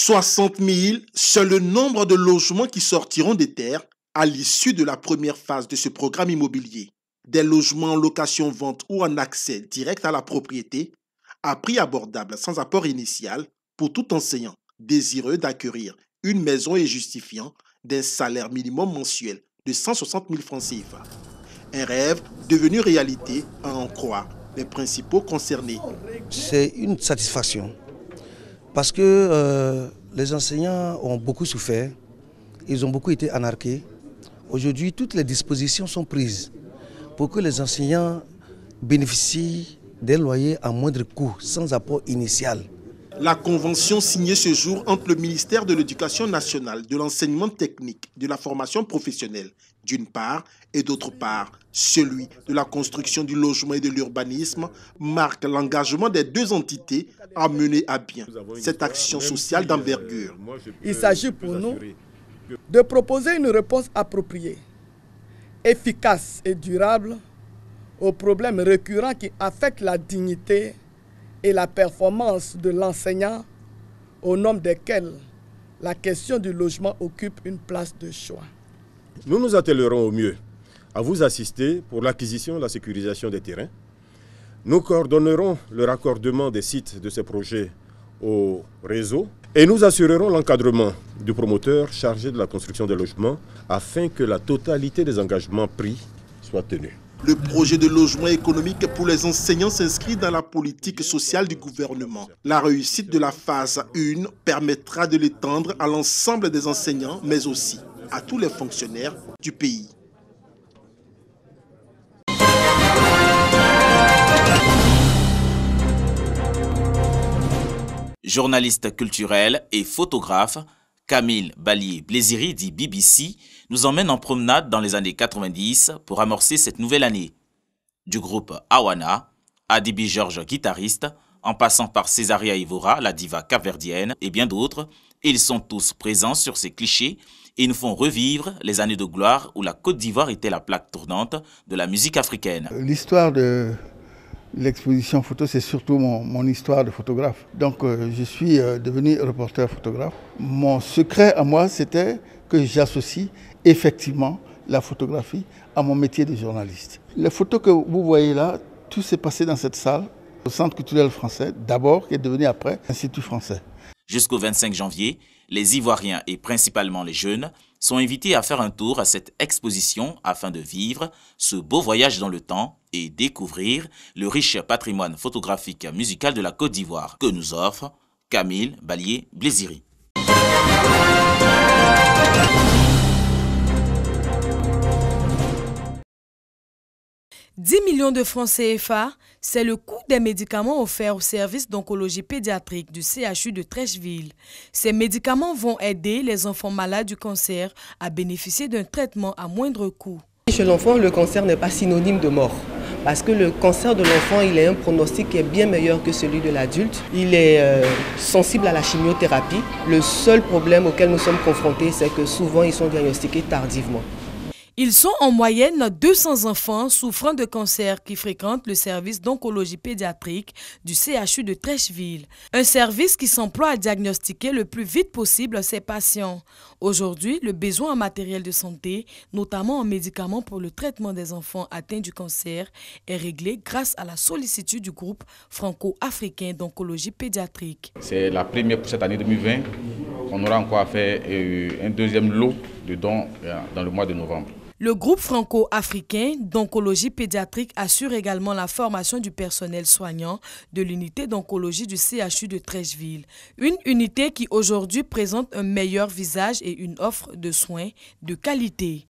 60 000, c'est le nombre de logements qui sortiront des terres à l'issue de la première phase de ce programme immobilier. Des logements en location-vente ou en accès direct à la propriété, à prix abordable sans apport initial pour tout enseignant désireux d'acquérir une maison et justifiant d'un salaire minimum mensuel de 160 000 francs CFA. Un rêve devenu réalité à en croire les principaux concernés. C'est une satisfaction parce que les enseignants ont beaucoup souffert, ils ont beaucoup été anarqués. Aujourd'hui, toutes les dispositions sont prises pour que les enseignants bénéficient d'un loyer à moindre coût, sans apport initial. La convention signée ce jour entre le ministère de l'Éducation nationale, de l'enseignement technique, de la formation professionnelle, d'une part, et d'autre part, celui de la construction du logement et de l'urbanisme, marque l'engagement des deux entités à mener à bien cette action sociale d'envergure. Il s'agit pour nous de proposer une réponse appropriée, efficace et durable aux problèmes récurrents qui affectent la dignité et la performance de l'enseignant, au nombre desquels la question du logement occupe une place de choix. Nous nous attellerons au mieux à vous assister pour l'acquisition et la sécurisation des terrains. Nous coordonnerons le raccordement des sites de ces projets au réseau et nous assurerons l'encadrement du promoteur chargé de la construction des logements afin que la totalité des engagements pris soit tenue. Le projet de logement économique pour les enseignants s'inscrit dans la politique sociale du gouvernement. La réussite de la phase 1 permettra de l'étendre à l'ensemble des enseignants, mais aussi à tous les fonctionnaires du pays. Journaliste culturel et photographe, Camille Ballier-Blésiri dit BBC nous emmène en promenade dans les années 90 pour amorcer cette nouvelle année. Du groupe Awana, Adibi Georges guitariste, en passant par Césaria Evora, la diva capverdienne et bien d'autres, ils sont tous présents sur ces clichés et nous font revivre les années de gloire où la Côte d'Ivoire était la plaque tournante de la musique africaine. L'histoire de l'exposition photo, c'est surtout mon histoire de photographe. Donc je suis devenu reporter photographe. Mon secret à moi, c'était que j'associe effectivement la photographie à mon métier de journaliste. Les photos que vous voyez là, tout s'est passé dans cette salle, au Centre culturel français, d'abord, qui est devenu après Institut français. Jusqu'au 25 janvier, les Ivoiriens et principalement les jeunes sont invités à faire un tour à cette exposition afin de vivre ce beau voyage dans le temps et découvrir le riche patrimoine photographique musical de la Côte d'Ivoire que nous offre Camille Ballier-Blésiri. 10 millions de francs CFA, c'est le coût des médicaments offerts au service d'oncologie pédiatrique du CHU de Trècheville. Ces médicaments vont aider les enfants malades du cancer à bénéficier d'un traitement à moindre coût. Chez l'enfant, le cancer n'est pas synonyme de mort. Parce que le cancer de l'enfant, il a un pronostic qui est bien meilleur que celui de l'adulte. Il est sensible à la chimiothérapie. Le seul problème auquel nous sommes confrontés, c'est que souvent, ils sont diagnostiqués tardivement. Ils sont en moyenne 200 enfants souffrant de cancer qui fréquentent le service d'oncologie pédiatrique du CHU de Trècheville. Un service qui s'emploie à diagnostiquer le plus vite possible ces patients. Aujourd'hui, le besoin en matériel de santé, notamment en médicaments pour le traitement des enfants atteints du cancer, est réglé grâce à la sollicitude du groupe franco-africain d'oncologie pédiatrique. C'est la première pour cette année 2020. On aura encore à faire un deuxième lot de dons dans le mois de novembre. Le groupe franco-africain d'oncologie pédiatrique assure également la formation du personnel soignant de l'unité d'oncologie du CHU de Trècheville. Une unité qui aujourd'hui présente un meilleur visage et une offre de soins de qualité.